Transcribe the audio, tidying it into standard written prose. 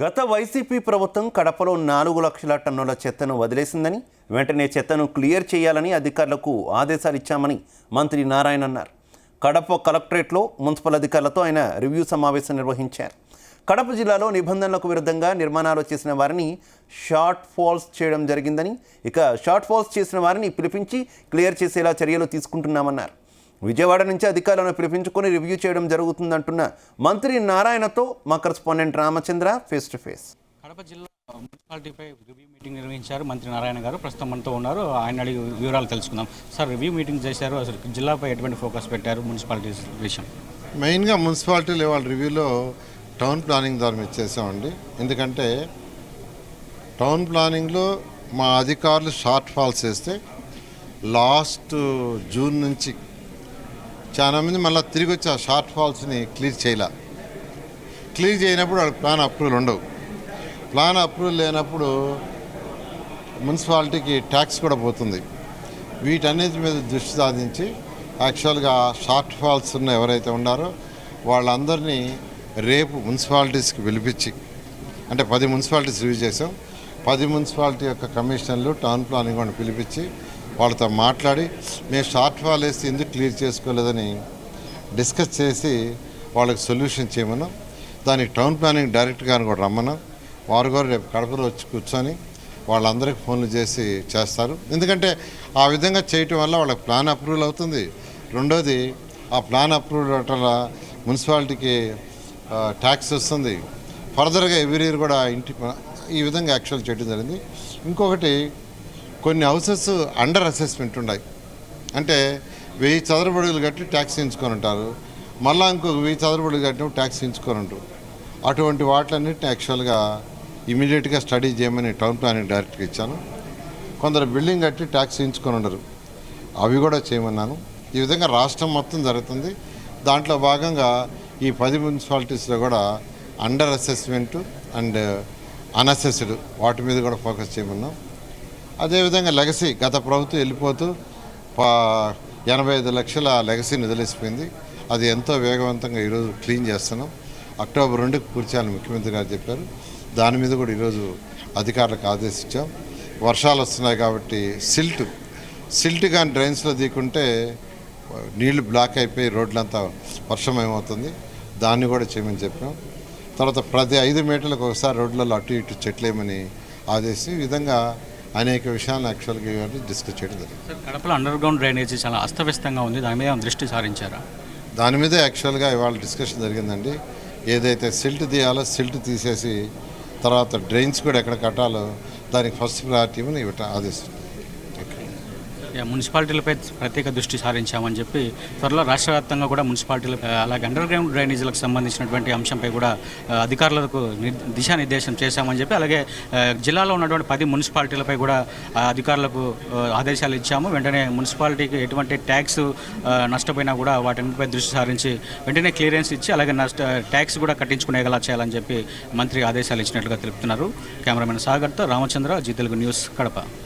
గత వైసీపీ ప్రభుత్వం కడపలో 4 లక్షల టన్నుల చెత్తను వదిలేసిందని, వెంటనే చెత్తను క్లియర్ చేయాలని అధికారులకు ఆదేశాలు ఇచ్చామని మంత్రి నారాయణ అన్నారు. కడప కలెక్టరేట్లో మున్సిపల్ అధికారులతో ఆయన రివ్యూ సమావేశం నిర్వహించారు. కడప జిల్లాలో నిబంధనలకు విరుద్ధంగా నిర్మాణాలు చేసిన వారిని షార్ట్ ఫాల్స్ చేయడం జరిగిందని, ఇక షార్ట్ ఫాల్స్ చేసిన వారిని పిలిపించి క్లియర్ చేసేలా చర్యలు తీసుకుంటున్నామన్నారు. విజయవాడ నుంచి అధికారులను పిలిపించుకొని రివ్యూ చేయడం జరుగుతుందంటున్న మంత్రి నారాయణతో మా correspondent Ramachandra face to face. Kadapa జిల్లా మున్సిపాలిటీపై రివ్యూ మీటింగ్ నిర్వహించారు మంత్రి నారాయణ గారు. ప్రస్తుతం మనతో ఉన్నారు. ఆయన అడిగి వివరాలు తెలుసుకుందాం. సార్, రివ్యూ మీటింగ్ చేశారు, అసలు జిల్లాపై ఎటువంటి ఫోకస్ పెట్టారు మున్సిపాలిటీ విషయం? మెయిన్గా మున్సిపాలిటీలు వాళ్ళ రివ్యూలో టౌన్ ప్లానింగ్ ద్వారా ఇచ్చేసామండి. ఎందుకంటే టౌన్ ప్లానింగ్లో మా అధికారులు షార్ట్ ఫాల్స్ వేస్తే లాస్ట్ జూన్ నుంచి చాలామంది మళ్ళీ తిరిగి వచ్చి ఆ షార్ట్ ఫాల్స్ని క్లియర్ చేయనప్పుడు వాళ్ళకి ప్లాన్ అప్రూవల్ ఉండవు. ప్లాన్ అప్రూవల్ లేనప్పుడు మున్సిపాలిటీకి ట్యాక్స్ కూడా పోతుంది. వీటన్నిటి మీద దృష్టి సాధించి యాక్చువల్గా షార్ట్ ఫాల్స్ ఉన్న ఎవరైతే ఉన్నారో వాళ్ళందరినీ రేపు మున్సిపాలిటీస్కి పిలిపించి, అంటే 10 మున్సిపాలిటీస్ రివ్యూ చేసాం. 10 మున్సిపాలిటీ యొక్క కమిషనర్లు టౌన్ ప్లానింగ్ కూడా పిలిపించి వాళ్ళతో మాట్లాడి మేము షార్ట్ ఫాల్ వేసి ఎందుకు క్లియర్ చేసుకోలేదని డిస్కస్ చేసి వాళ్ళకి సొల్యూషన్ చేయమన్నాం. దానికి టౌన్ ప్లానింగ్ డైరెక్ట్గాను కూడా రమ్మన్నాం. వారు కూడా రేపు కడపలో వచ్చి కూర్చొని వాళ్ళందరికీ ఫోన్లు చేసి చేస్తారు. ఎందుకంటే ఆ విధంగా చేయటం వల్ల వాళ్ళకి ప్లాన్ అప్రూవల్ అవుతుంది. రెండోది, ఆ ప్లాన్ అప్రూవల్ అవటం మున్సిపాలిటీకి ట్యాక్స్ వస్తుంది. ఫర్దర్గా ఎవ్రీ ఇయర్ కూడా ఈ విధంగా యాక్చువల్ చేయడం జరిగింది. ఇంకొకటి, కొన్ని హౌసెస్ అండర్ అసెస్మెంట్ ఉన్నాయి. అంటే 1000 చదరపు అడుగులు కట్టి ట్యాక్స్ ఎంచుకొని ఉంటారు, మళ్ళీ ఇంకొక 1000 చదరపు అడుగులు కట్టినప్పుడు ట్యాక్స్ ఎంచుకొని ఉంటారు. అటువంటి వాటిలన్నింటినీ యాక్చువల్గా ఇమీడియట్గా స్టడీ చేయమని టౌన్ ప్లానింగ్ డైరెక్ట్గా ఇచ్చాను. కొందరు బిల్డింగ్ కట్టి ట్యాక్స్ ఎంచుకొని ఉండరు, అవి కూడా చేయమన్నాను. ఈ విధంగా రాష్ట్రం మొత్తం జరుగుతుంది. దాంట్లో భాగంగా ఈ 10 మున్సిపాలిటీస్లో కూడా అండర్ అసెస్మెంటు అండ్ అన్అసెస్డ్ వాటి మీద కూడా ఫోకస్ చేయమన్నాం. అదేవిధంగా లెగసీ, గత ప్రభుత్వం వెళ్ళిపోతూ 85 లక్షల లెగసీని వదిలేసిపోయింది. అది ఎంతో వేగవంతంగా ఈరోజు క్లీన్ చేస్తున్నాం. అక్టోబర్ 2కి పూర్తి చేయాలని ముఖ్యమంత్రి గారు చెప్పారు. దాని మీద కూడా ఈరోజు అధికారులకు ఆదేశించాం. వర్షాలు వస్తున్నాయి కాబట్టి సిల్ట్ కానీ డ్రైన్స్లో దిక్కుంటే నీళ్లు బ్లాక్ అయిపోయి రోడ్లంతా వర్షమయమవుతుంది. దాన్ని కూడా చేయమని చెప్పాం. తర్వాత ప్రతి 5 మీటర్లకు ఒకసారి రోడ్లలో అటు ఇటు చెట్లేమని ఆదేశించి ఈ విధంగా అనేక విషయాలను యాక్చువల్గా డిస్కస్ చేయడం జరిగింది. కడపలో అండర్ గ్రౌండ్ డ్రైనేజీ చాలా అస్తవ్యస్తంగా ఉంది, దాని మీద దృష్టి సారించారా? దాని మీద యాక్చువల్గా ఇవాళ డిస్కషన్ జరిగిందండి. ఏదైతే సిల్ట్ తీయాలో సిల్ట్ తీసేసి తర్వాత డ్రైన్స్ కూడా ఎక్కడ కట్టాలో దానికి ఫస్ట్ ప్రయారిటీ ఇవ్వని ఆదేశిస్తుంది. మున్సిపాలిటీలపై ప్రత్యేక దృష్టి సారించామని చెప్పి త్వరలో రాష్ట్ర వ్యాప్తంగా కూడా మున్సిపాలిటీలపై అలాగే అండర్ గ్రౌండ్ డ్రైనేజీలకు సంబంధించినటువంటి అంశంపై కూడా అధికారులకు దిశానిర్దేశం చేశామని చెప్పి, అలాగే జిల్లాలో ఉన్నటువంటి 10 మున్సిపాలిటీలపై కూడా అధికారులకు ఆదేశాలు ఇచ్చాము. వెంటనే మున్సిపాలిటీకి ఎటువంటి ట్యాక్స్ నష్టపోయినా కూడా వాటిపై దృష్టి సారించి వెంటనే క్లియరెన్స్ ఇచ్చి అలాగే ట్యాక్స్ కూడా కట్టించుకునేలా చేయాలని చెప్పి మంత్రి ఆదేశాలు ఇచ్చినట్లుగా తెలుపుతున్నారు. కెమెరామెన్ సాగర్తో రామచంద్ర, జీ తెలుగు న్యూస్, కడప.